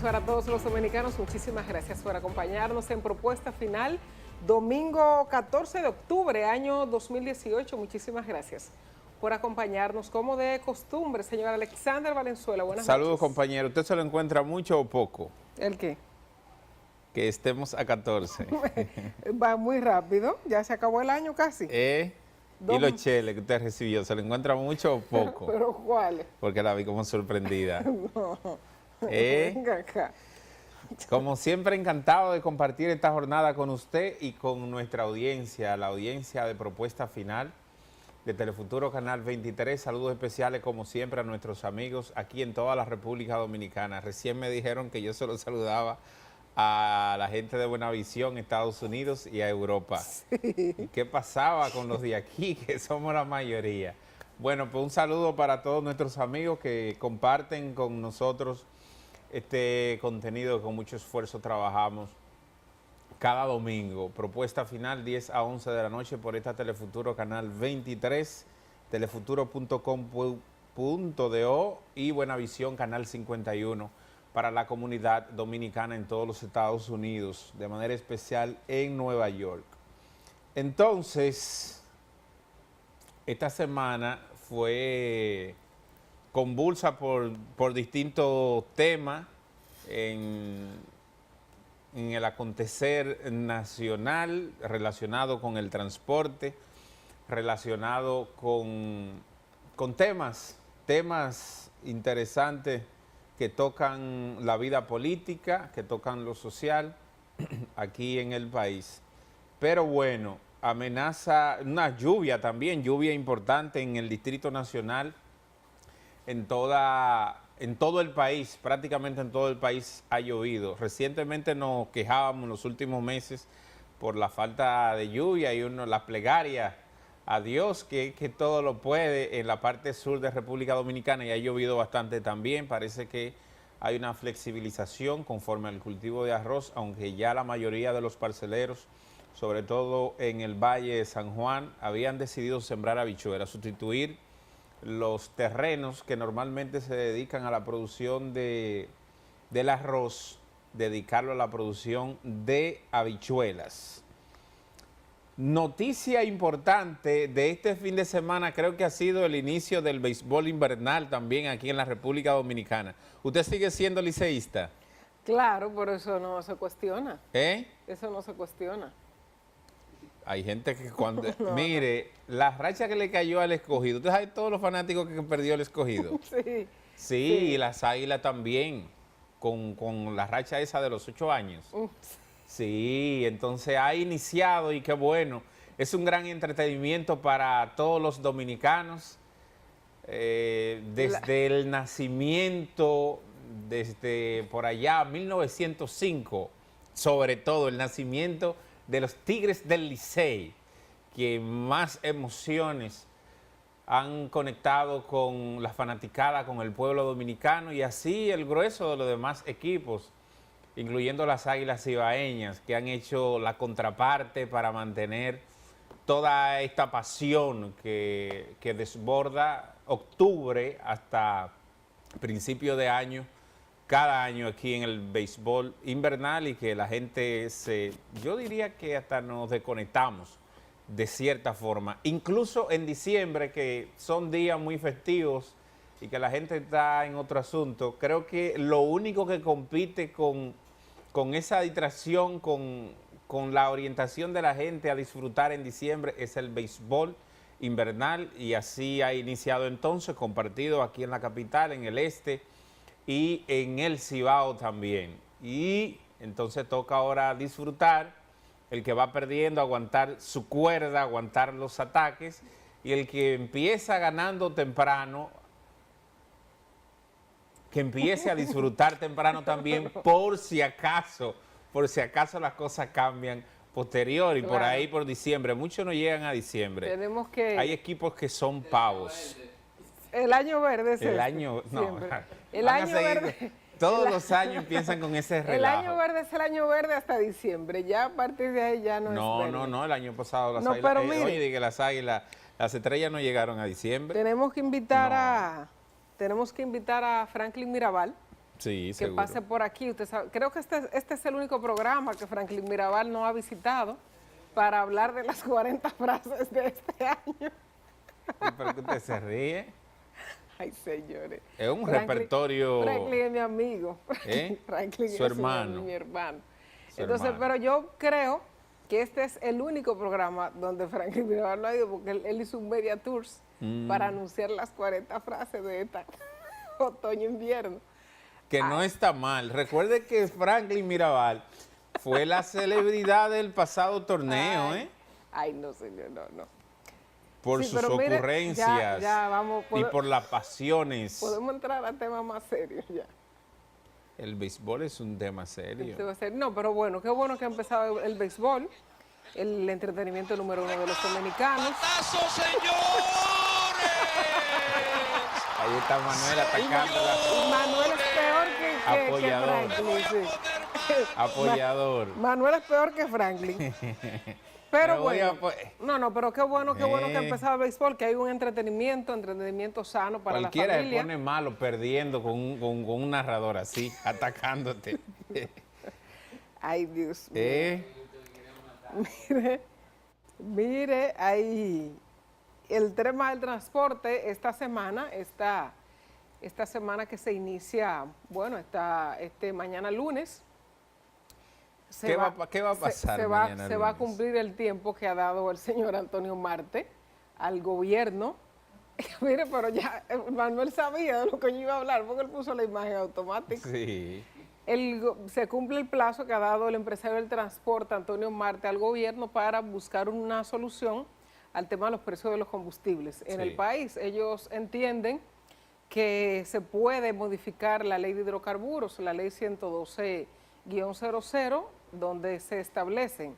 para todos los dominicanos. Muchísimas gracias por acompañarnos en Propuesta Final, domingo 14 de octubre, año 2018. Muchísimas gracias por acompañarnos, como de costumbre. Señor Alexander Valenzuela, buenas noches. Saludos, compañero. ¿Usted se lo encuentra mucho o poco? ¿El qué? Que estemos a 14. Va muy rápido, ya se acabó el año casi. ¿Y los cheles que usted recibió, se lo encuentra mucho o poco? ¿Pero cuáles? Porque la vi como sorprendida. No, venga acá. Como siempre, encantado de compartir esta jornada con usted y con nuestra audiencia, la audiencia de Propuesta Final de Telefuturo Canal 23. Saludos especiales, como siempre, a nuestros amigos aquí en toda la República Dominicana. Recién me dijeron que yo solo saludaba a la gente de Buenavisión, Estados Unidos y a Europa. Sí. ¿Y qué pasaba con los de aquí, que somos la mayoría? Bueno, pues un saludo para todos nuestros amigos que comparten con nosotros este contenido que con mucho esfuerzo trabajamos cada domingo. Propuesta Final, 10 a 11 de la noche por esta Telefuturo Canal 23, telefuturo.com.do y Buenavisión Canal 51 para la comunidad dominicana en todos los Estados Unidos, de manera especial en Nueva York. Entonces, esta semana fue convulsa por distintos temas en el acontecer nacional relacionado con el transporte, relacionado con temas interesantes que tocan la vida política, que tocan lo social aquí en el país. Pero bueno, amenaza una lluvia también, lluvia importante en el Distrito Nacional, en todo el país, prácticamente en todo el país ha llovido. Recientemente nos quejábamos en los últimos meses por la falta de lluvia y la plegaria a Dios que todo lo puede en la parte sur de República Dominicana, y ha llovido bastante también. Parece que hay una flexibilización conforme al cultivo de arroz, aunque ya la mayoría de los parceleros, sobre todo en el Valle de San Juan, habían decidido sembrar habichuelas, sustituir los terrenos que normalmente se dedican a la producción del arroz, dedicarlo a la producción de habichuelas. Noticia importante de este fin de semana, creo que ha sido el inicio del béisbol invernal también aquí en la República Dominicana. ¿Usted sigue siendo liceísta? Claro, pero eso no se cuestiona. ¿Eh? Eso no se cuestiona. Hay gente que cuando... No, mire, la racha que le cayó al Escogido, ¿usted sabe todos los fanáticos que perdió el Escogido? Sí. Sí, y las Águilas también, con la racha esa de los 8 años. Sí, entonces ha iniciado, y qué bueno, es un gran entretenimiento para todos los dominicanos, desde el nacimiento, desde por allá, 1905, sobre todo el nacimiento de los Tigres del Licey, que más emociones han conectado con la fanaticada, con el pueblo dominicano, y así el grueso de los demás equipos, incluyendo las Águilas Cibaeñas, que han hecho la contraparte para mantener toda esta pasión que desborda octubre hasta principio de año, cada año aquí en el béisbol invernal, y que la gente yo diría que hasta nos desconectamos de cierta forma. Incluso en diciembre, que son días muy festivos y que la gente está en otro asunto, creo que lo único que compite con esa distracción, con la orientación de la gente a disfrutar en diciembre, es el béisbol invernal, y así ha iniciado entonces, compartido aquí en la capital, en el este y en el Cibao también. Y entonces toca ahora disfrutar, el que va perdiendo aguantar su cuerda, aguantar los ataques, y el que empieza ganando temprano, que empiece a disfrutar temprano también, por si acaso las cosas cambian posterior, y claro, por ahí por diciembre. Muchos no llegan a diciembre. Tenemos que... Hay equipos que son pavos. El año verde es el año, no, el año verde. Todos los años empiezan con ese relajo. El año verde es el año verde hasta diciembre. Ya a partir de ahí ya no es verde. No, el año pasado las Águilas... Pero mire, oye, que las Águilas, las estrellas no llegaron a diciembre. Tenemos que invitar a Franklin Mirabal, Sí, que seguro. pase por aquí. Usted sabe, creo que este es el único programa que Franklin Mirabal no ha visitado para hablar de las 40 frases de este año. ¿Y por qué usted se ríe? Ay, señores. Es un repertorio... Franklin es mi amigo. ¿Eh? Franklin Su es hermano. mi hermano. Su Entonces, hermano. pero yo creo que este es el único programa donde Franklin Mirabal no ha ido, porque él hizo un media tours para anunciar las 40 frases de esta otoño-invierno. Que no está mal. Recuerde que Franklin Mirabal fue la celebridad del pasado torneo, Ay, ay, no, señor, no. por Sí, sus pero mire, ocurrencias ya vamos, y por las pasiones. podemos entrar a temas más serios ya. El béisbol es un tema serio. No, pero bueno, qué bueno que ha empezado el béisbol, el entretenimiento número uno de los dominicanos. ¡Batazo, señores! Ahí está Manuel atacándola. Y Manuel es peor que Apoyador. Franklin. Sí. Apoyador. Manuel es peor que Franklin. Pero Me voy a bueno, no, pero qué bueno que ha empezado el béisbol, que hay un entretenimiento sano para la Cualquiera se familia. pone malo perdiendo con un narrador así, atacándote. Ay, Dios mío. Mire, ahí el tema del transporte esta semana que se inicia, bueno, mañana lunes. ¿Qué va a pasar mañana se va a lunes? cumplir el tiempo que ha dado el señor Antonio Marte al gobierno. Mire, pero ya Manuel sabía de lo que yo iba a hablar porque él puso la imagen automática. Sí. Se cumple el plazo que ha dado el empresario del transporte, Antonio Marte, al gobierno para buscar una solución al tema de los precios de los combustibles en el país. Ellos entienden que se puede modificar la ley de hidrocarburos, la ley 112-00, donde se establecen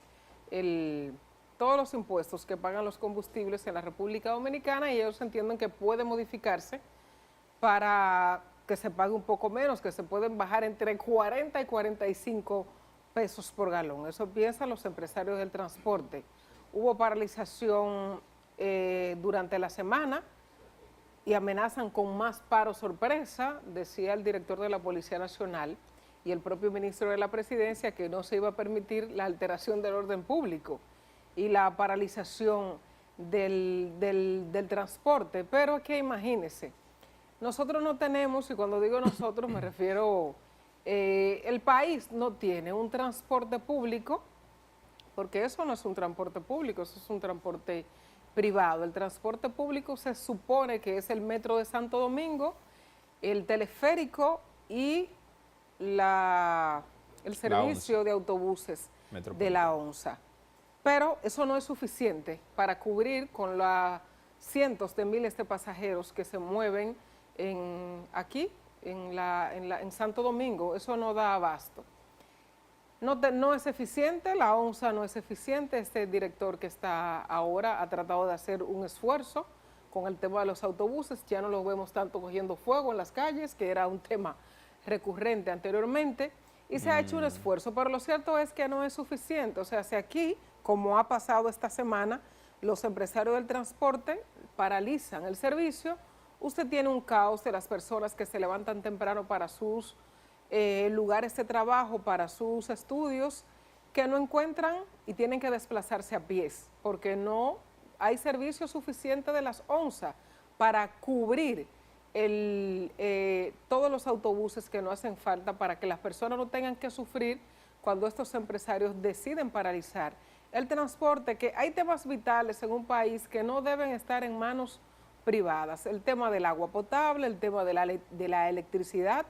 todos los impuestos que pagan los combustibles en la República Dominicana, y ellos entienden que puede modificarse para que se pague un poco menos, que se pueden bajar entre 40 y 45 pesos por galón. Eso piensan los empresarios del transporte. Hubo paralización durante la semana y amenazan con más paro sorpresa, decía el director de la Policía Nacional y el propio ministro de la Presidencia, que no se iba a permitir la alteración del orden público y la paralización del transporte. Pero es que imagínense, nosotros no tenemos, y cuando digo nosotros me refiero, el país no tiene un transporte público, porque eso no es un transporte público, eso es un transporte privado. El transporte público se supone que es el metro de Santo Domingo, el teleférico y el servicio de autobuses de la ONSA. Pero eso no es suficiente para cubrir con los cientos de miles de pasajeros que se mueven aquí, en Santo Domingo. Eso no da abasto. No es eficiente, la ONSA no es eficiente. Este director que está ahora ha tratado de hacer un esfuerzo con el tema de los autobuses. Ya no los vemos tanto cogiendo fuego en las calles, que era un tema recurrente anteriormente, y se ha hecho un esfuerzo, pero lo cierto es que no es suficiente. O sea, si aquí, como ha pasado esta semana, los empresarios del transporte paralizan el servicio, usted tiene un caos de las personas que se levantan temprano para sus lugares de trabajo, para sus estudios, que no encuentran y tienen que desplazarse a pies, porque no hay servicio suficiente de las ONSA para cubrir todos los autobuses que no hacen falta, para que las personas no tengan que sufrir cuando estos empresarios deciden paralizar el transporte, que hay temas vitales en un país que no deben estar en manos privadas. El tema del agua potable, el tema de la electricidad,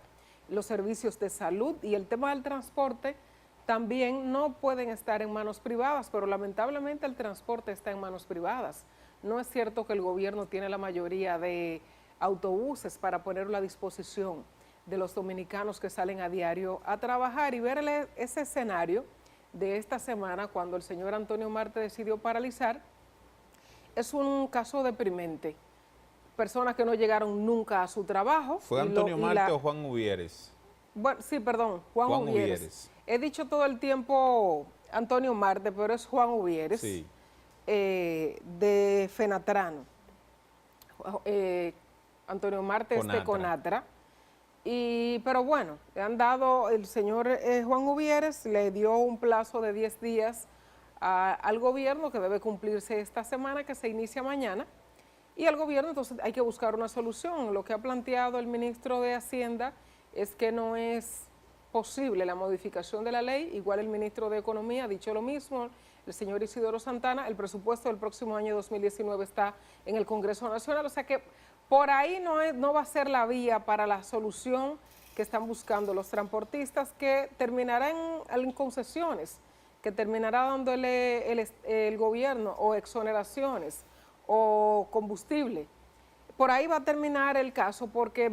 los servicios de salud y el tema del transporte también no pueden estar en manos privadas, pero lamentablemente el transporte está en manos privadas. No es cierto que el gobierno tiene la mayoría de autobuses para ponerlo a disposición de los dominicanos que salen a diario a trabajar. Y ver ese escenario de esta semana, cuando el señor Antonio Marte decidió paralizar, es un caso deprimente. Personas que no llegaron nunca a su trabajo. ¿Fue Antonio Marte o Juan Uvieres? Bueno, sí, perdón, Juan Uvieres. He dicho todo el tiempo Antonio Marte, pero es Juan Uvieres, sí. De Fenatrano. Antonio Marte es de Conatra. Pero bueno, el señor Juan Uvieres le dio un plazo de 10 días al gobierno que debe cumplirse esta semana, que se inicia mañana. Y al gobierno entonces hay que buscar una solución. Lo que ha planteado el ministro de Hacienda es que no es posible la modificación de la ley. Igual el ministro de Economía ha dicho lo mismo, el señor Isidoro Santana. El presupuesto del próximo año 2019 está en el Congreso Nacional, o sea que por ahí no va a ser la vía para la solución que están buscando los transportistas, que terminará en concesiones, que terminará dándole el gobierno o exoneraciones o combustible. Por ahí va a terminar el caso, porque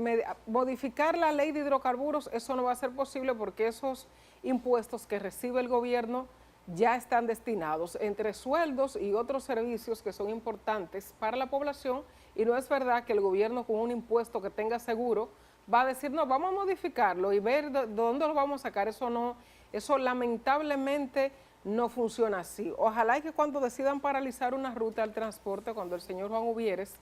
modificar la ley de hidrocarburos, eso no va a ser posible, porque esos impuestos que recibe el gobierno ya están destinados entre sueldos y otros servicios que son importantes para la población, y no es verdad que el gobierno con un impuesto que tenga seguro va a decir, no, vamos a modificarlo y ver de dónde lo vamos a sacar. Eso lamentablemente no funciona así. Ojalá que cuando decidan paralizar una ruta del transporte, cuando el señor Juan Uvieres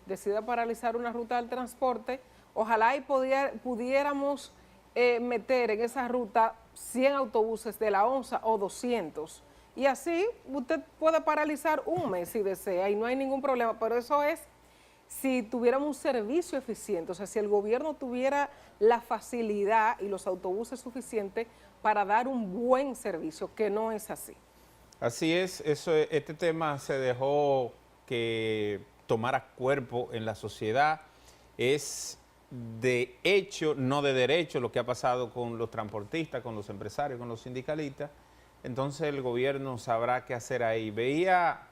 decida paralizar una ruta del transporte, ojalá y pudiéramos meter en esa ruta 100 autobuses de la ONSA o 200. Y así usted puede paralizar un mes si desea y no hay ningún problema, pero eso es si tuviéramos un servicio eficiente, o sea, si el gobierno tuviera la facilidad y los autobuses suficientes para dar un buen servicio, que no es así. Así es, este tema se dejó que tomara cuerpo en la sociedad. Es de hecho, no de derecho, lo que ha pasado con los transportistas, con los empresarios, con los sindicalistas. Entonces el gobierno sabrá qué hacer ahí. Veía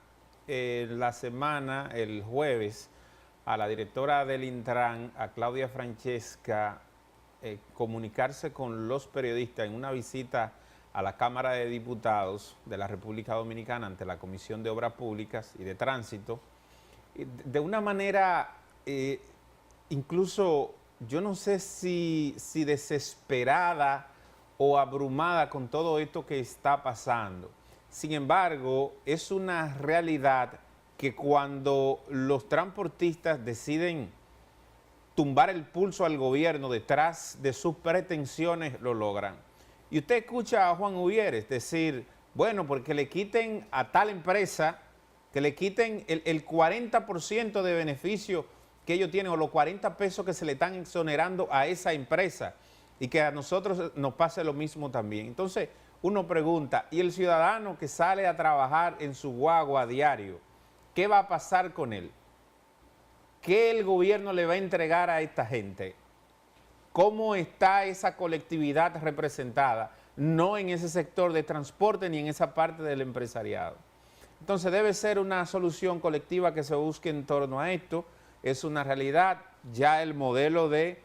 la semana, el jueves, a la directora del Intran, a Claudia Francesca, comunicarse con los periodistas en una visita a la Cámara de Diputados de la República Dominicana ante la Comisión de Obras Públicas y de Tránsito, de una manera incluso, yo no sé si desesperada o abrumada con todo esto que está pasando. Sin embargo, es una realidad que cuando los transportistas deciden tumbar el pulso al gobierno detrás de sus pretensiones, lo logran. Y usted escucha a Juan Uvieres decir, bueno, porque le quiten a tal empresa, que le quiten el 40% de beneficio que ellos tienen, o los 40 pesos que se le están exonerando a esa empresa, y que a nosotros nos pase lo mismo también. Entonces, uno pregunta, ¿y el ciudadano que sale a trabajar en su guagua a diario, qué va a pasar con él? ¿Qué el gobierno le va a entregar a esta gente? ¿Cómo está esa colectividad representada? No en ese sector de transporte ni en esa parte del empresariado. Entonces debe ser una solución colectiva que se busque en torno a esto. Es una realidad, ya el modelo de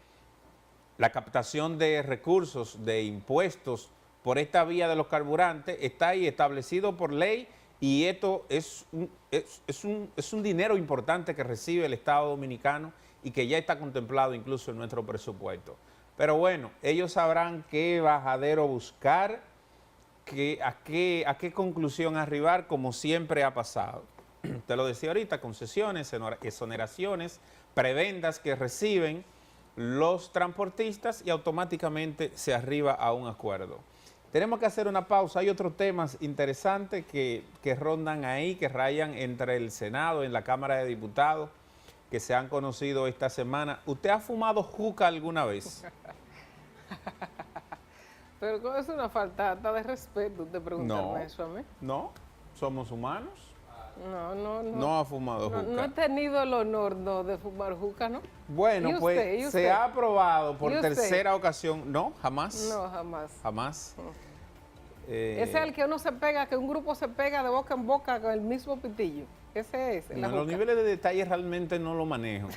la captación de recursos, de impuestos por esta vía de los carburantes está ahí establecido por ley, y esto es un dinero importante que recibe el Estado Dominicano y que ya está contemplado incluso en nuestro presupuesto. Pero bueno, ellos sabrán qué bajadero buscar, a qué conclusión arribar, como siempre ha pasado. Te lo decía ahorita, concesiones, exoneraciones, prebendas que reciben los transportistas y automáticamente se arriba a un acuerdo. Tenemos que hacer una pausa. Hay otros temas interesantes que rondan ahí, que rayan entre el Senado, en la Cámara de Diputados, que se han conocido esta semana. ¿Usted ha fumado juca alguna vez? Pero es una falta de respeto usted preguntarme eso a mí. No, somos humanos. No. No ha fumado juca. No he tenido el honor de fumar juca, ¿no? Bueno, pues se ha aprobado por tercera ocasión. No, jamás. No, jamás. Jamás. Ese es el que uno se pega, que un grupo se pega de boca en boca con el mismo pitillo. Ese es. Los niveles de detalle realmente no lo manejo.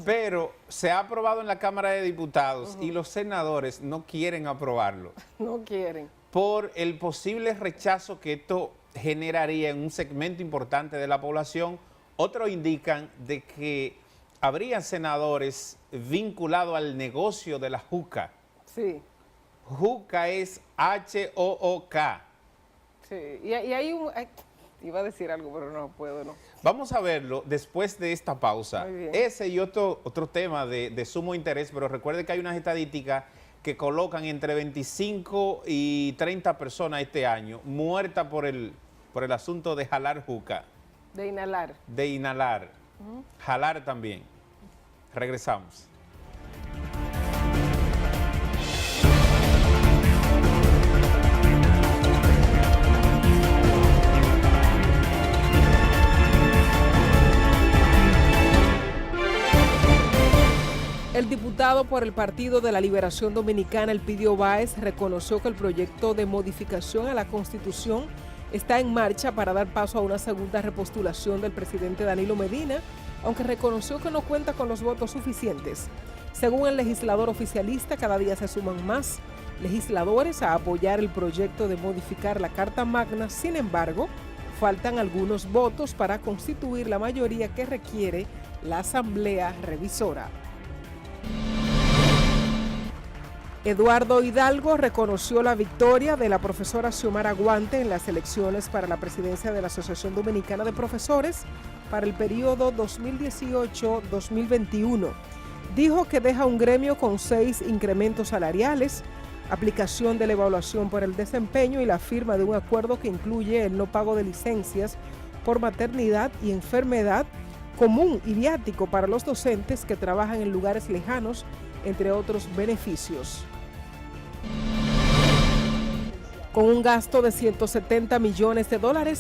Pero se ha aprobado en la Cámara de Diputados y los senadores no quieren aprobarlo. No quieren. Por el posible rechazo que esto generaría en un segmento importante de la población. Otros indican de que habría senadores vinculados al negocio de la juca. Sí. Juca es H-O-O-K. Sí, y hay Iba a decir algo, pero no puedo, no. Vamos a verlo después de esta pausa. Muy bien. Ese y otro tema de sumo interés, pero recuerde que hay unas estadísticas que colocan entre 25 y 30 personas este año muertas por el asunto de jalar juca. De inhalar. De inhalar. Jalar también. Regresamos. El diputado por el Partido de la Liberación Dominicana, Elpidio Báez, reconoció que el proyecto de modificación a la Constitución está en marcha para dar paso a una segunda repostulación del presidente Danilo Medina, aunque reconoció que no cuenta con los votos suficientes. Según el legislador oficialista, cada día se suman más legisladores a apoyar el proyecto de modificar la Carta Magna. Sin embargo, faltan algunos votos para constituir la mayoría que requiere la Asamblea Revisora. Eduardo Hidalgo reconoció la victoria de la profesora Xiomara Guante en las elecciones para la presidencia de la Asociación Dominicana de Profesores para el periodo 2018-2021. Dijo que deja un gremio con 6 incrementos salariales, aplicación de la evaluación por el desempeño y la firma de un acuerdo que incluye el no pago de licencias por maternidad y enfermedad común y viático para los docentes que trabajan en lugares lejanos, entre otros beneficios. Con un gasto de $170 millones,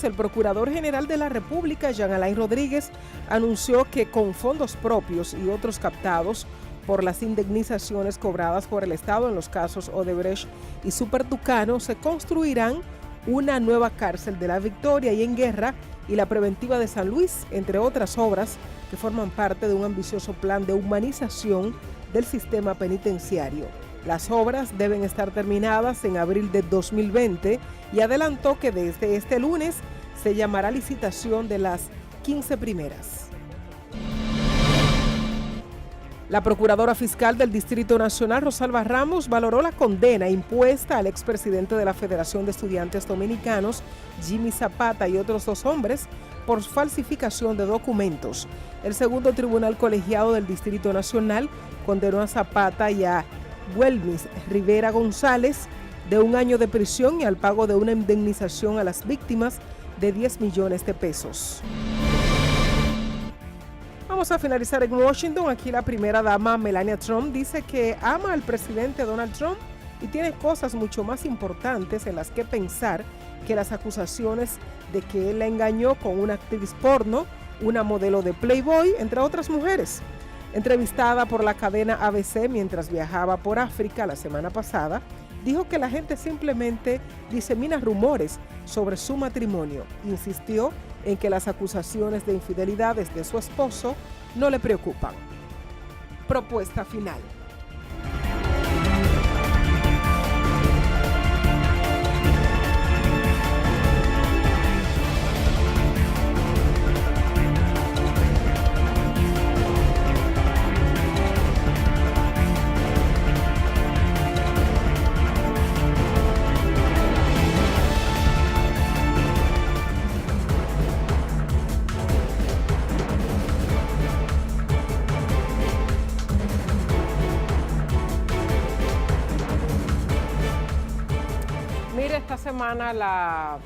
el Procurador General de la República, Jean Alain Rodríguez, anunció que con fondos propios y otros captados por las indemnizaciones cobradas por el Estado en los casos Odebrecht y Supertucano, se construirán una nueva cárcel de La Victoria y en Guerra y la preventiva de San Luis, entre otras obras que forman parte de un ambicioso plan de humanización del sistema penitenciario. Las obras deben estar terminadas en abril de 2020 y adelantó que desde este lunes se llamará licitación de las 15 primeras. La Procuradora Fiscal del Distrito Nacional, Rosalba Ramos, valoró la condena impuesta al expresidente de la Federación de Estudiantes Dominicanos, Jimmy Zapata, y otros 2 hombres por falsificación de documentos. El segundo tribunal colegiado del Distrito Nacional condenó a Zapata y a Welmis Rivera González de 1 año de prisión y al pago de una indemnización a las víctimas de 10 millones de pesos. Vamos a finalizar en Washington. Aquí la primera dama, Melania Trump, dice que ama al presidente Donald Trump y tiene cosas mucho más importantes en las que pensar que las acusaciones de que él la engañó con una actriz porno, una modelo de Playboy, entre otras mujeres. Entrevistada por la cadena ABC mientras viajaba por África la semana pasada, dijo que la gente simplemente disemina rumores sobre su matrimonio. Insistió en que las acusaciones de infidelidades de su esposo no le preocupan. Propuesta final. Esta semana la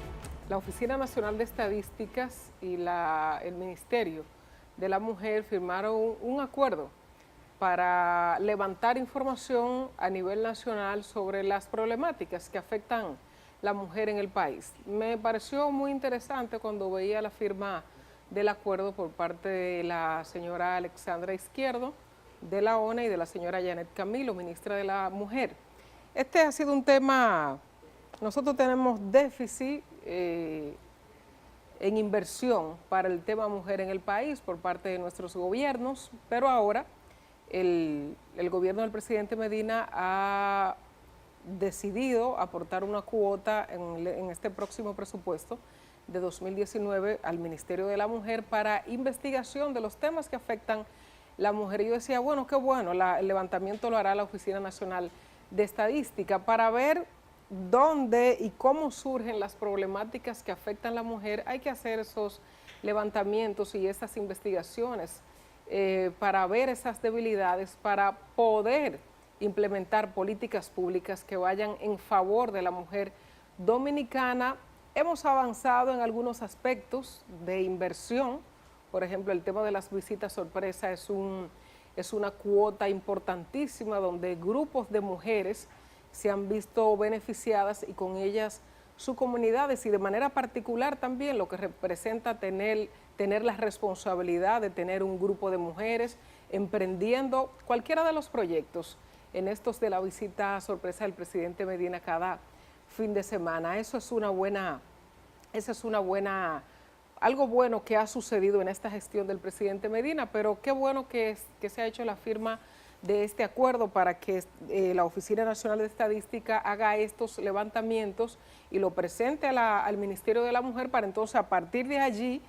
Oficina Nacional de Estadísticas y el Ministerio de la Mujer firmaron un acuerdo para levantar información a nivel nacional sobre las problemáticas que afectan la mujer en el país. Me pareció muy interesante cuando veía la firma del acuerdo por parte de la señora Alexandra Izquierdo de la ONU y de la señora Janet Camilo, ministra de la Mujer. Este ha sido un tema. Nosotros tenemos déficit en inversión para el tema mujer en el país por parte de nuestros gobiernos, pero ahora el gobierno del presidente Medina ha decidido aportar una cuota en este próximo presupuesto de 2019 al Ministerio de la Mujer para investigación de los temas que afectan la mujer. Y yo decía, bueno, qué bueno, el levantamiento lo hará la Oficina Nacional de Estadística para ver dónde y cómo surgen las problemáticas que afectan a la mujer, hay que hacer esos levantamientos y esas investigaciones para ver esas debilidades, para poder implementar políticas públicas que vayan en favor de la mujer dominicana. Hemos avanzado en algunos aspectos de inversión, por ejemplo, el tema de las visitas sorpresa es una cuota importantísima donde grupos de mujeres se han visto beneficiadas y con ellas sus comunidades y de manera particular también lo que representa tener la responsabilidad de tener un grupo de mujeres emprendiendo cualquiera de los proyectos en estos de la visita sorpresa del presidente Medina cada fin de semana. Eso es algo bueno que ha sucedido en esta gestión del presidente Medina, pero qué bueno que se ha hecho la firma de este acuerdo para que la Oficina Nacional de Estadística haga estos levantamientos y lo presente al Ministerio de la Mujer para entonces a partir de allí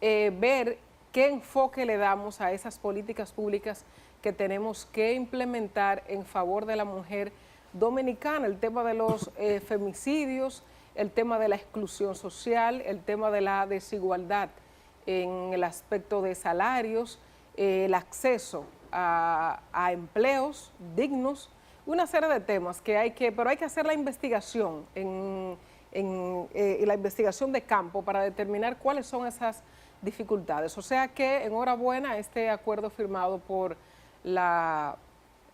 ver qué enfoque le damos a esas políticas públicas que tenemos que implementar en favor de la mujer dominicana, el tema de los femicidios, el tema de la exclusión social, el tema de la desigualdad en el aspecto de salarios, el acceso a empleos dignos, una serie de temas pero hay que hacer la investigación la investigación de campo para determinar cuáles son esas dificultades. O sea que enhorabuena este acuerdo firmado por la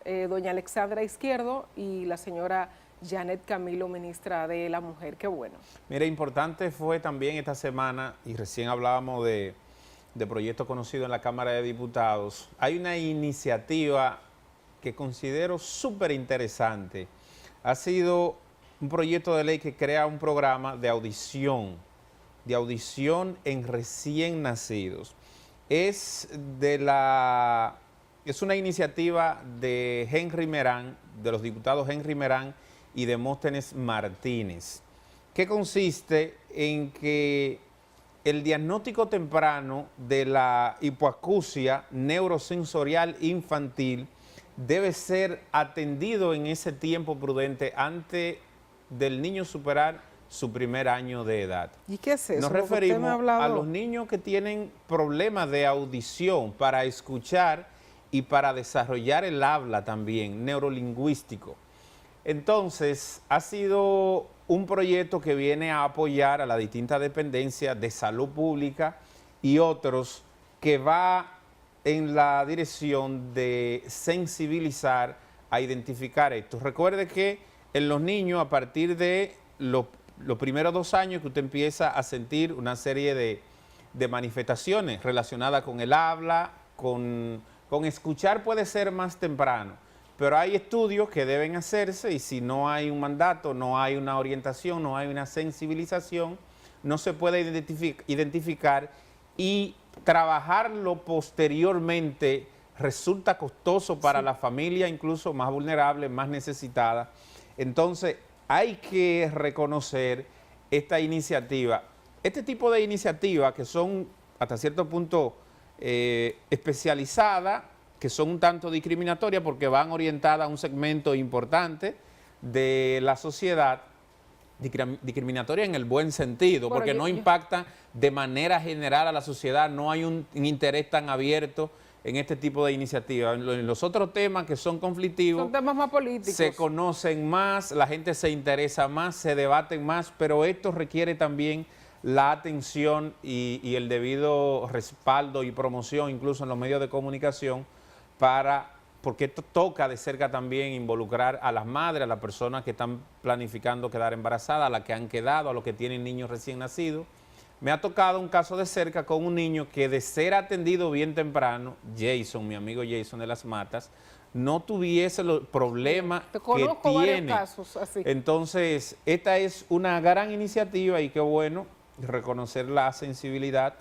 doña Alexandra Izquierdo y la señora Janet Camilo, ministra de la Mujer. Qué bueno. Mira, importante fue también esta semana, y recién hablábamos de proyectos conocidos en la Cámara de Diputados, hay una iniciativa que considero súper interesante. Ha sido un proyecto de ley que crea un programa de audición en recién nacidos. Es una iniciativa de Henry Merán, de los diputados Henry Merán y Demóstenes Martínez, que consiste en que el diagnóstico temprano de la hipoacusia neurosensorial infantil debe ser atendido en ese tiempo prudente antes del niño superar su primer año de edad. ¿Y qué es eso? Nos referimos a los niños que tienen problemas de audición para escuchar y para desarrollar el habla también, neurolingüístico. Entonces, ha sido un proyecto que viene a apoyar a las distintas dependencias de salud pública y otros que va en la dirección de sensibilizar a identificar esto. Recuerde que en los niños, a partir de los primeros 2 años que usted empieza a sentir una serie de manifestaciones relacionadas con el habla, con escuchar puede ser más temprano, pero hay estudios que deben hacerse y si no hay un mandato, no hay una orientación, no hay una sensibilización, no se puede identificar y trabajarlo posteriormente resulta costoso para la familia, incluso más vulnerable, más necesitada. Entonces, hay que reconocer esta iniciativa. Este tipo de iniciativas que son hasta cierto punto especializadas, que son un tanto discriminatorias porque van orientadas a un segmento importante de la sociedad, discriminatoria en el buen sentido, bueno, porque no impacta de manera general a la sociedad, no hay un interés tan abierto en este tipo de iniciativas. En los otros temas que son conflictivos, son temas más políticos, se conocen más, la gente se interesa más, se debaten más, pero esto requiere también la atención y el debido respaldo y promoción, incluso en los medios de comunicación, porque esto toca de cerca también involucrar a las madres, a las personas que están planificando quedar embarazadas, a las que han quedado, a los que tienen niños recién nacidos. Me ha tocado un caso de cerca con un niño que de ser atendido bien temprano, Jason, mi amigo Jason de Las Matas, no tuviese los problemas que tiene. Casos así. Entonces, esta es una gran iniciativa y qué bueno reconocer la sensibilidad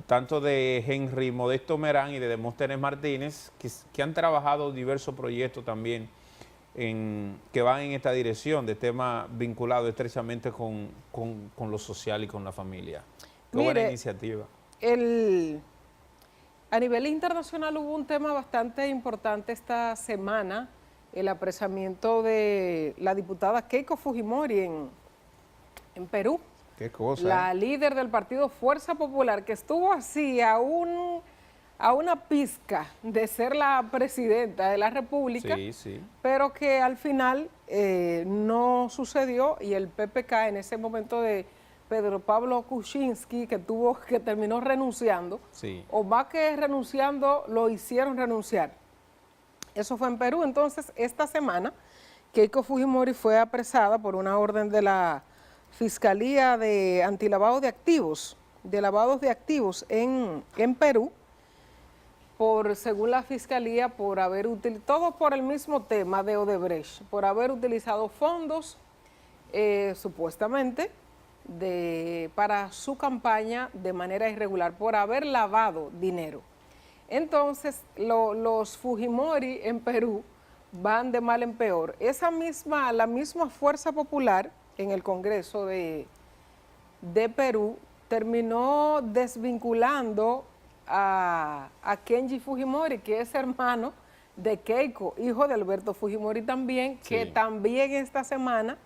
tanto de Henry Modesto Merán y de Demóstenes Martínez, que han trabajado diversos proyectos también que van en esta dirección de temas vinculados estrechamente con lo social y con la familia. Qué buena iniciativa. A nivel internacional hubo un tema bastante importante esta semana el apresamiento de la diputada Keiko Fujimori en Perú. Qué cosa. La líder del partido Fuerza Popular, que estuvo así a una pizca de ser la presidenta de la República, Sí, sí. pero que al final no sucedió, y el PPK en ese momento de Pedro Pablo Kuczynski, que terminó renunciando, Sí. o más que renunciando, lo hicieron renunciar. Eso fue en Perú. Entonces, esta semana, Keiko Fujimori fue apresada por una orden de la Fiscalía de Antilavado de Activos, de lavados de activos en Perú, según la Fiscalía, por haber utilizado, todo por el mismo tema de Odebrecht, por haber utilizado fondos, supuestamente, para su campaña de manera irregular, por haber lavado dinero. Entonces, los Fujimori en Perú van de mal en peor. La misma Fuerza Popular en el Congreso de Perú terminó desvinculando a Kenji Fujimori, que es hermano de Keiko, hijo de Alberto Fujimori también, Sí. que también esta semana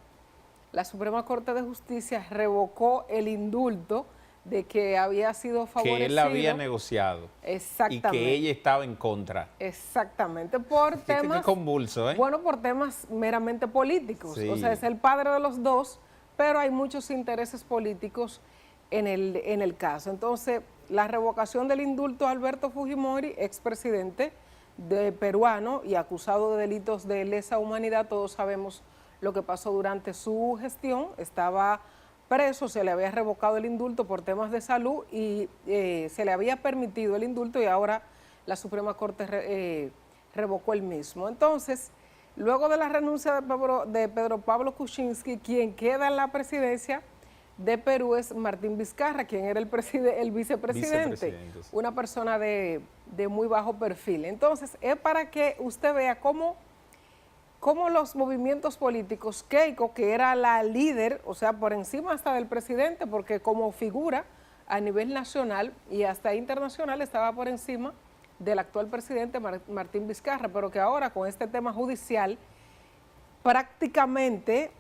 la Suprema Corte de Justicia revocó el indulto de que había sido favorecido. Que él había negociado. Exactamente. Y que ella estaba en contra. Exactamente, por temas... Qué convulso, ¿eh? Bueno, por temas meramente políticos. Sí. O sea, es el padre de los dos, pero hay muchos intereses políticos en el caso. Entonces, la revocación del indulto a Alberto Fujimori, expresidente peruano y acusado de delitos de lesa humanidad, todos sabemos lo que pasó durante su gestión. Estaba preso, se le había revocado el indulto por temas de salud y se le había permitido el indulto, y ahora la Suprema Corte revocó el mismo. Entonces, luego de la renuncia de Pedro Pablo Kuczynski, quien queda en la presidencia de Perú es Martín Vizcarra, quien era el vicepresidente, una persona de muy bajo perfil. Entonces, es para que usted vea cómo los movimientos políticos, Keiko, que era la líder, o sea, por encima hasta del presidente, porque como figura a nivel nacional y hasta internacional estaba por encima del actual presidente Martín Vizcarra, pero que ahora con este tema judicial prácticamente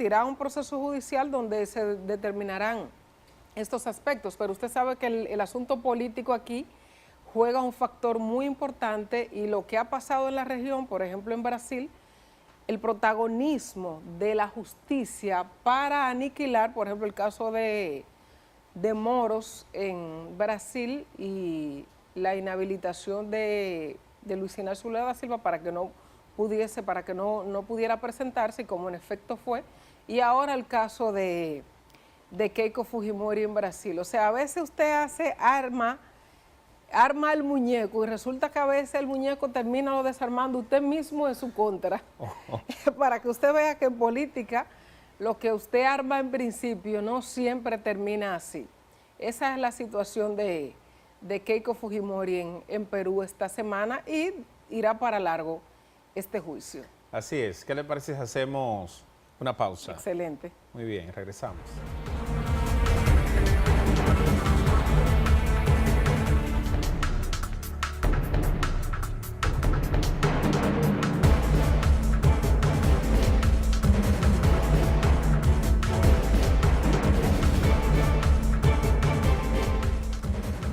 irá a un proceso judicial donde se determinarán estos aspectos. Pero usted sabe que el asunto político aquí juega un factor muy importante, y lo que ha pasado en la región, por ejemplo en Brasil, el protagonismo de la justicia para aniquilar, por ejemplo, el caso de Moros en Brasil y la inhabilitación de Luis Ignacio Lula da Silva para que no pudiera presentarse, y como en efecto fue, y ahora el caso de Keiko Fujimori en Brasil. O sea, a veces usted arma el muñeco y resulta que a veces el muñeco termina desarmando usted mismo en su contra. Para que usted vea que en política lo que usted arma en principio no siempre termina así. Esa es la situación de Keiko Fujimori en Perú esta semana, y irá para largo este juicio. Así es. ¿Qué le parece si hacemos una pausa? Excelente. Muy bien, regresamos.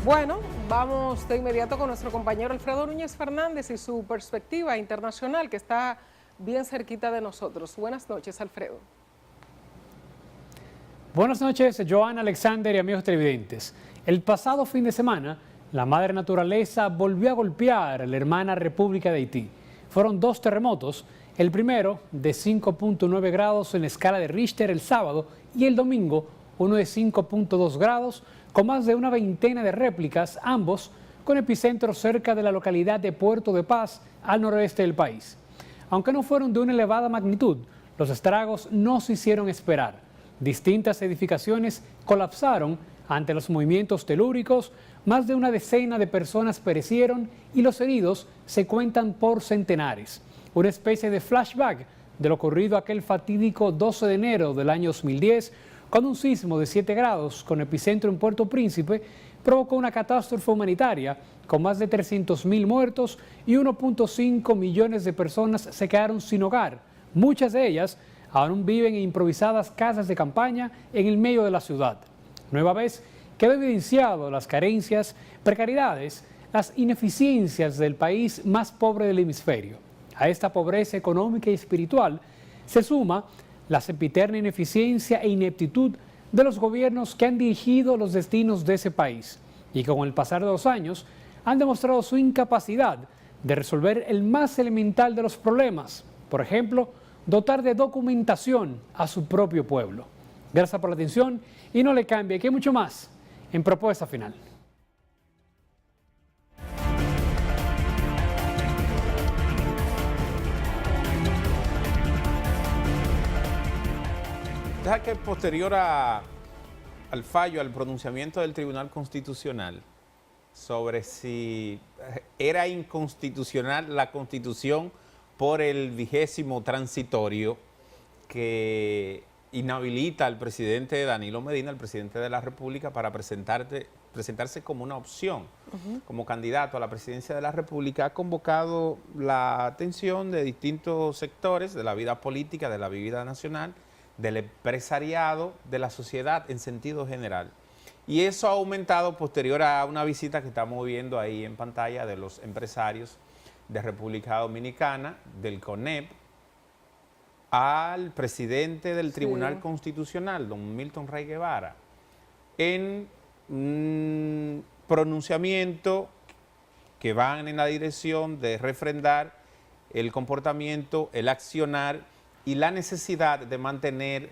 Bueno, vamos de inmediato con nuestro compañero Alfredo Núñez Fernández y su perspectiva internacional, que está bien cerquita de nosotros. Buenas noches, Alfredo. Buenas noches, Joana, Alexander y amigos televidentes. El pasado fin de semana, la madre naturaleza volvió a golpear a la hermana República de Haití. Fueron 2 terremotos, el primero de 5.9 grados en la escala de Richter el sábado, y el domingo uno de 5.2 grados, con más de una veintena de réplicas, ambos con epicentro cerca de la localidad de Puerto de Paz, al noroeste del país. Aunque no fueron de una elevada magnitud, los estragos no se hicieron esperar. Distintas edificaciones colapsaron ante los movimientos telúricos, más de una decena de personas perecieron y los heridos se cuentan por centenares. Una especie de flashback de lo ocurrido aquel fatídico 12 de enero del año 2010, cuando un sismo de 7 grados con epicentro en Puerto Príncipe provocó una catástrofe humanitaria con más de 300.000 muertos y 1.5 millones de personas se quedaron sin hogar. Muchas de ellas aún viven en improvisadas casas de campaña en el medio de la ciudad. Nueva vez quedó evidenciado las carencias, precariedades, las ineficiencias del país más pobre del hemisferio. A esta pobreza económica y espiritual se suma la sempiterna ineficiencia e ineptitud de los gobiernos que han dirigido los destinos de ese país y que con el pasar de los años han demostrado su incapacidad de resolver el más elemental de los problemas, por ejemplo, dotar de documentación a su propio pueblo. Gracias por la atención y no le cambie, que hay mucho más en Propuesta Final. Deja que posterior al fallo, al pronunciamiento del Tribunal Constitucional sobre si era inconstitucional la Constitución por el 20º transitorio que inhabilita al presidente Danilo Medina, el presidente de la República, para presentarse como una opción, como candidato a la presidencia de la República, ha convocado la atención de distintos sectores de la vida política, de la vida nacional, del empresariado, de la sociedad en sentido general. Y eso ha aumentado posterior a una visita que estamos viendo ahí en pantalla de los empresarios de República Dominicana, del CONEP, al presidente del Tribunal Constitucional, don Milton Rey Guevara, en un pronunciamiento que van en la dirección de refrendar el comportamiento, el accionar y la necesidad de mantener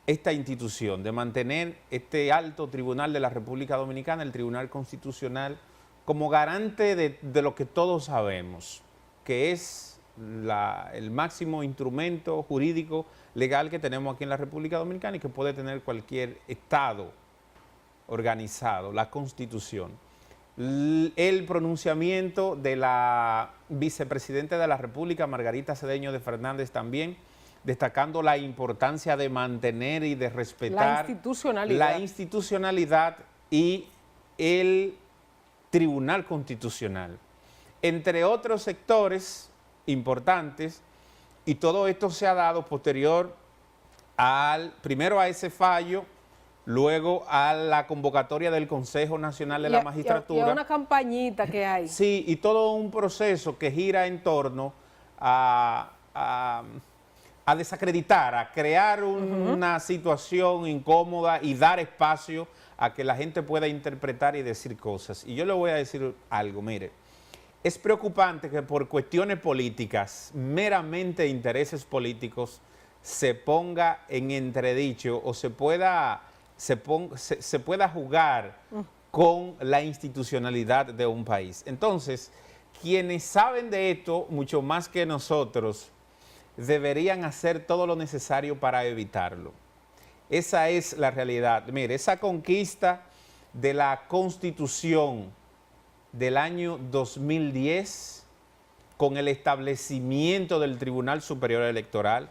esta institución, de mantener este alto tribunal de la República Dominicana, el Tribunal Constitucional, como garante de lo que todos sabemos, que es el máximo instrumento jurídico legal que tenemos aquí en la República Dominicana y que puede tener cualquier Estado organizado, la Constitución. El pronunciamiento de la vicepresidenta de la República, Margarita Cedeño de Fernández, también destacando la importancia de mantener y de respetar la institucionalidad y el Tribunal Constitucional, entre otros sectores importantes, y todo esto se ha dado posterior primero a ese fallo, luego a la convocatoria del Consejo Nacional de la Magistratura. Y a una campañita que hay. Sí, y todo un proceso que gira en torno a desacreditar, a crear una situación incómoda y dar espacio a que la gente pueda interpretar y decir cosas. Y yo le voy a decir algo, mire, es preocupante que por cuestiones políticas, meramente intereses políticos, se ponga en entredicho o se pueda jugar con la institucionalidad de un país. Entonces, quienes saben de esto, mucho más que nosotros, deberían hacer todo lo necesario para evitarlo. Esa es la realidad. Mire, esa conquista de la Constitución del año 2010, con el establecimiento del Tribunal Superior Electoral,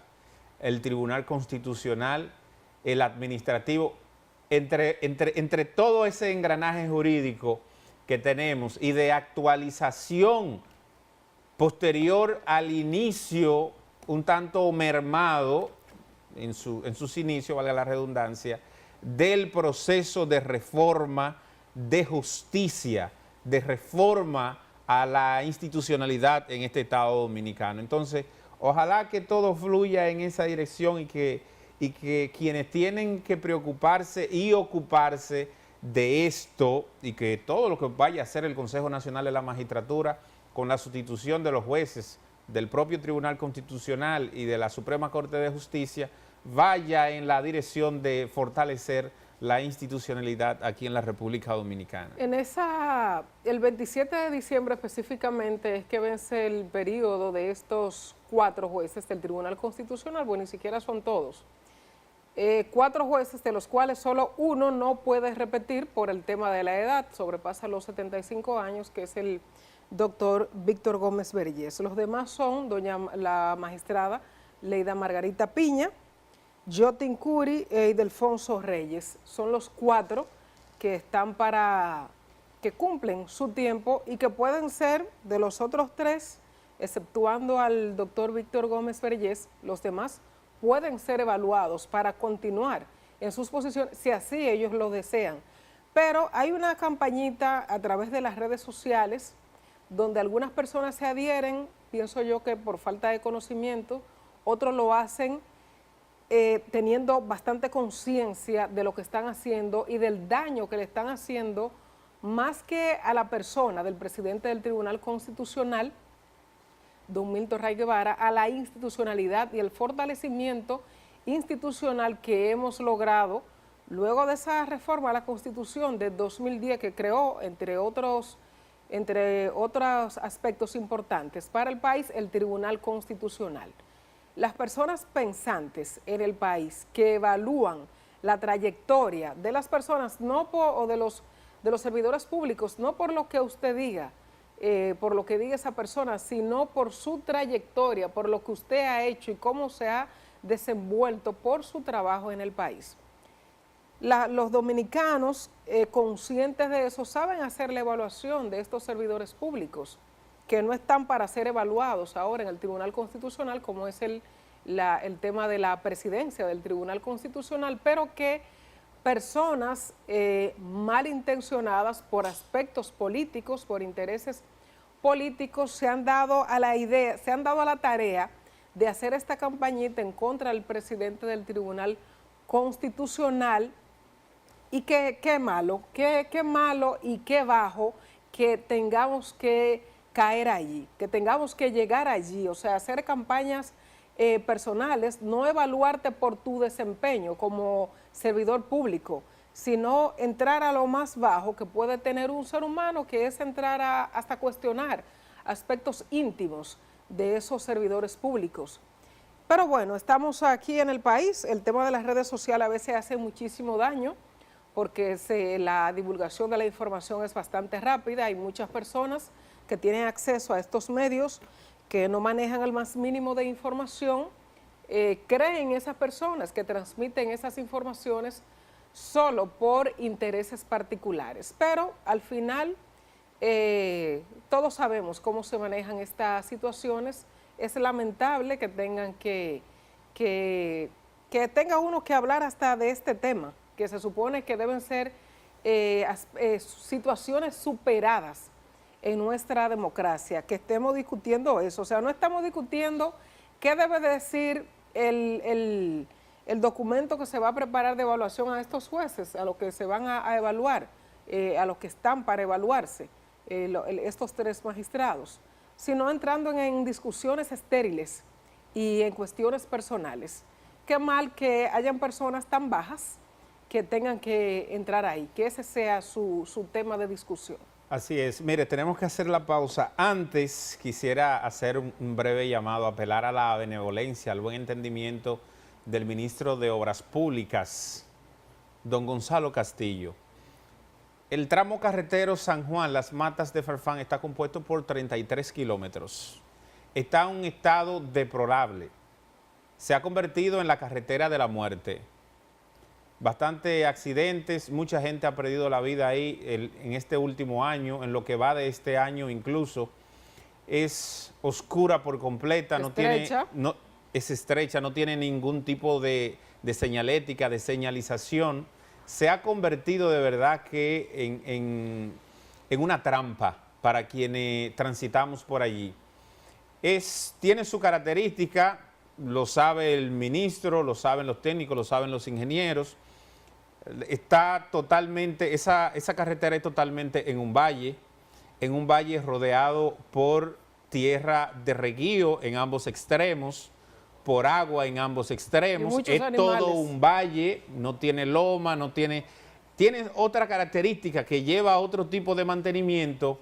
el Tribunal Constitucional, el administrativo, entre todo ese engranaje jurídico que tenemos y de actualización posterior al inicio un tanto mermado en sus inicios, valga la redundancia, del proceso de reforma de justicia, de reforma a la institucionalidad en este Estado dominicano. Entonces, ojalá que todo fluya en esa dirección y que quienes tienen que preocuparse y ocuparse de esto, y que todo lo que vaya a hacer el Consejo Nacional de la Magistratura con la sustitución de los jueces del propio Tribunal Constitucional y de la Suprema Corte de Justicia, vaya en la dirección de fortalecer la institucionalidad aquí en la República Dominicana. El 27 de diciembre específicamente es que vence el periodo de estos 4 jueces del Tribunal Constitucional, bueno, ni siquiera son todos. 4 jueces, de los cuales solo uno no puede repetir por el tema de la edad, sobrepasa los 75 años, que es el doctor Víctor Gómez Vergés. Los demás son la magistrada Leida Margarita Piña, Jotin Curi y Delfonso Reyes. Son los 4 que están que cumplen su tiempo y que pueden ser de los otros 3, exceptuando al doctor Víctor Gómez Vergés, los demás pueden ser evaluados para continuar en sus posiciones, si así ellos lo desean. Pero hay una campañita a través de las redes sociales donde algunas personas se adhieren, pienso yo que por falta de conocimiento, otros lo hacen teniendo bastante conciencia de lo que están haciendo y del daño que le están haciendo, más que a la persona del presidente del Tribunal Constitucional, don Milton Ray Guevara, a la institucionalidad y el fortalecimiento institucional que hemos logrado luego de esa reforma a la Constitución de 2010 que creó, entre otros aspectos importantes para el país, el Tribunal Constitucional. Las personas pensantes en el país que evalúan la trayectoria de las personas o de los servidores públicos, no por lo que usted diga, por lo que diga esa persona, sino por su trayectoria, por lo que usted ha hecho y cómo se ha desenvuelto por su trabajo en el país. Los dominicanos, conscientes de eso, saben hacer la evaluación de estos servidores públicos, que no están para ser evaluados ahora en el Tribunal Constitucional, como es el tema de la presidencia del Tribunal Constitucional, pero que personas malintencionadas por aspectos políticos, por intereses políticos, se han dado a la tarea de hacer esta campañita en contra del presidente del Tribunal Constitucional. Y qué malo y qué bajo que tengamos que caer allí, que tengamos que llegar allí, o sea, hacer campañas personales, no evaluarte por tu desempeño como servidor público, sino entrar a lo más bajo que puede tener un ser humano, que es entrar hasta cuestionar aspectos íntimos de esos servidores públicos. Pero bueno, estamos aquí en el país, el tema de las redes sociales a veces hace muchísimo daño, porque la divulgación de la información es bastante rápida, hay muchas personas que tienen acceso a estos medios que no manejan el más mínimo de información, creen esas personas que transmiten esas informaciones solo por intereses particulares. Pero al final todos sabemos cómo se manejan estas situaciones. Es lamentable que tengan que tenga uno que hablar hasta de este tema, que se supone que deben ser situaciones superadas en nuestra democracia, que estemos discutiendo eso. O sea, no estamos discutiendo qué debe decir el documento que se va a preparar de evaluación a estos jueces, a los que se van a evaluar, a los que están para evaluarse, estos 3 magistrados, sino entrando en discusiones estériles y en cuestiones personales. Qué mal que hayan personas tan bajas que tengan que entrar ahí, que ese sea su tema de discusión. Así es. Mire, tenemos que hacer la pausa. Antes quisiera hacer un breve llamado, apelar a la benevolencia, al buen entendimiento del ministro de Obras Públicas, don Gonzalo Castillo. El tramo carretero San Juan, Las Matas de Farfán, está compuesto por 33 kilómetros. Está en un estado deplorable. Se ha convertido en la carretera de la muerte. Bastantes accidentes, mucha gente ha perdido la vida ahí en este último año, en lo que va de este año incluso. Es oscura por completa, es estrecha, no tiene ningún tipo de señalética, de señalización. Se ha convertido de verdad que en una trampa para quienes transitamos por allí. Tiene su característica, lo sabe el ministro, lo saben los técnicos, lo saben los ingenieros. Está totalmente, esa carretera es totalmente en un valle rodeado por tierra de reguío en ambos extremos, por agua en ambos extremos. Es todo un valle, no tiene loma, tiene otra característica que lleva a otro tipo de mantenimiento,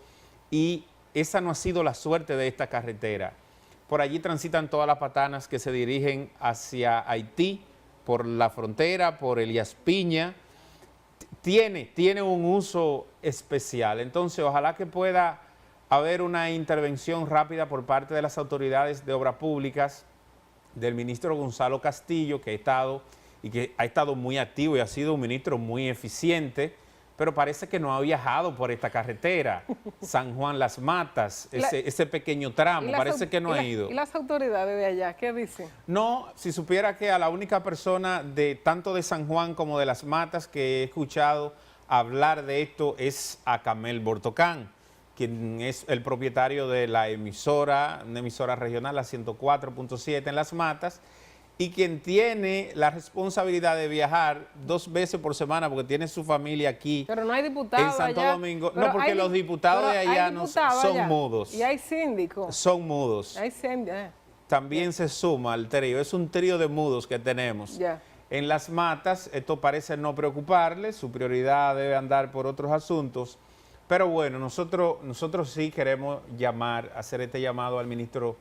y esa no ha sido la suerte de esta carretera. Por allí transitan todas las patanas que se dirigen hacia Haití, por la frontera, por Elías Piña. Tiene un uso especial. Entonces, ojalá que pueda haber una intervención rápida por parte de las autoridades de obras públicas del ministro Gonzalo Castillo, que ha estado muy activo y ha sido un ministro muy eficiente, pero parece que no ha viajado por esta carretera, San Juan Las Matas, ese pequeño tramo, parece que no ha ido. ¿Y las autoridades de allá qué dicen? No, si supiera que a la única persona de tanto de San Juan como de Las Matas que he escuchado hablar de esto es a Camel Bortocán, quien es el propietario de la emisora, una emisora regional, la 104.7 en Las Matas, y quien tiene la responsabilidad de viajar 2 veces por semana porque tiene su familia aquí. Pero no hay diputados en Santo allá. Domingo. Pero No, porque los diputados de allá no son mudos. Y hay síndicos. Son mudos. Hay síndicos. También se suma al trío. Es un trío de mudos que tenemos. Ya. En Las Matas, esto parece no preocuparle, su prioridad debe andar por otros asuntos. Pero bueno, nosotros sí queremos hacer este llamado al ministro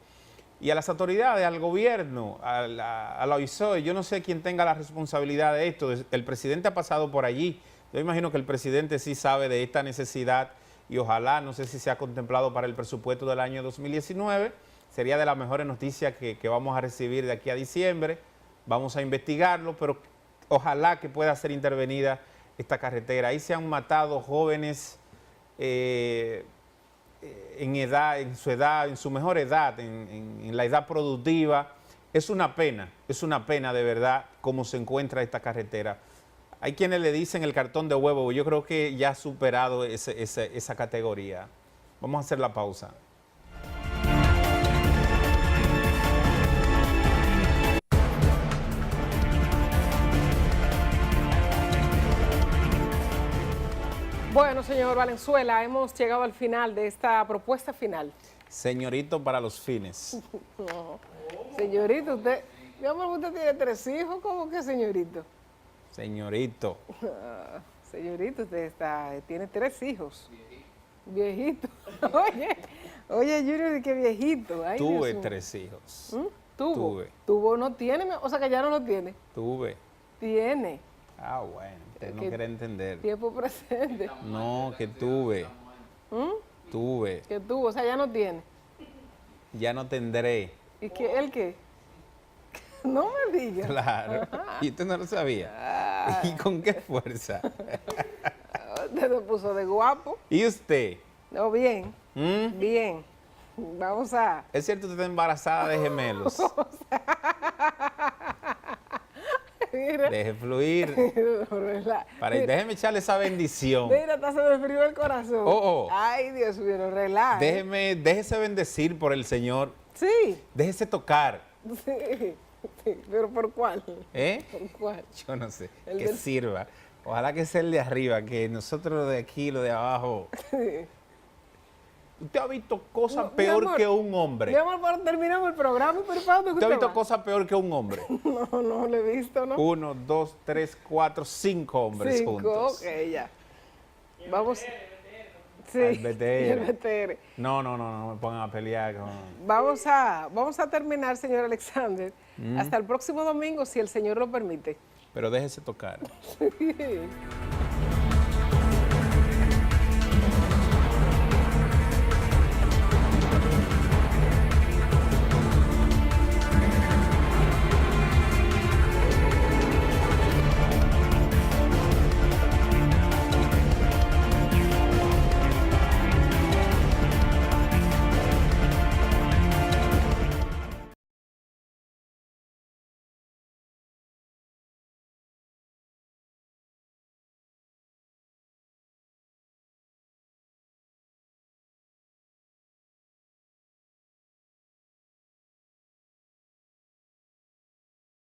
y a las autoridades, al gobierno, a la OISOE. Yo no sé quién tenga la responsabilidad de esto. El presidente ha pasado por allí. Yo imagino que el presidente sí sabe de esta necesidad y ojalá, no sé si se ha contemplado para el presupuesto del año 2019. Sería de las mejores noticias que vamos a recibir de aquí a diciembre. Vamos a investigarlo, pero ojalá que pueda ser intervenida esta carretera. Ahí se han matado jóvenes en su mejor edad, en la edad productiva. Es una pena de verdad cómo se encuentra esta carretera. Hay quienes le dicen el cartón de huevo, yo creo que ya ha superado esa categoría. Vamos a hacer la pausa. Bueno, señor Valenzuela, hemos llegado al final de esta propuesta final. Señorito para los fines. No. Señorito, mi amor, usted tiene 3 hijos, ¿cómo que señorito? Señorito. Señorito, usted tiene 3 hijos. Viejito. Oye, Junior, qué viejito. Ay, Tuve 3 hijos. ¿Tuvo? Tuve. ¿Tuvo no tiene? O sea que ya no lo tiene. Tuve. Tiene. Ah, bueno, usted no quiere entender. Tiempo presente. No, que tuve. Tuve. Que tuvo, o sea, ya no tiene. Ya no tendré. ¿Y qué? ¿El qué? No me digas. Claro. Y usted no lo sabía. ¿Y con qué fuerza? Usted se puso de guapo. ¿Y usted? No, bien. Bien. Vamos a... ¿Es cierto que usted está embarazada de gemelos? Mira. Deje fluir. Déjeme echarle esa bendición. Mira, hasta se me frío el corazón. Ay, Dios mío, no relaja. Déjese bendecir por el Señor. Sí. Déjese tocar. Sí. ¿Pero por cuál? ¿Por cuál? Yo no sé. Que sirva. Ojalá que sea el de arriba, que nosotros de aquí, lo de abajo. Sí. ¿Usted ha visto cosas peor que un hombre? Mi amor, terminamos el programa, pero ¿para dónde ¿Usted ha visto cosas peor que un hombre? No, no lo he visto, ¿no? 1, 2, 3, 4, 5 hombres 5, juntos. ok, ya. Vamos. Sí, Al BTR. el BTR. No me pongan a pelear con... Vamos a terminar, señor Alexander. Hasta el próximo domingo, si el Señor lo permite. Pero déjese tocar. Sí.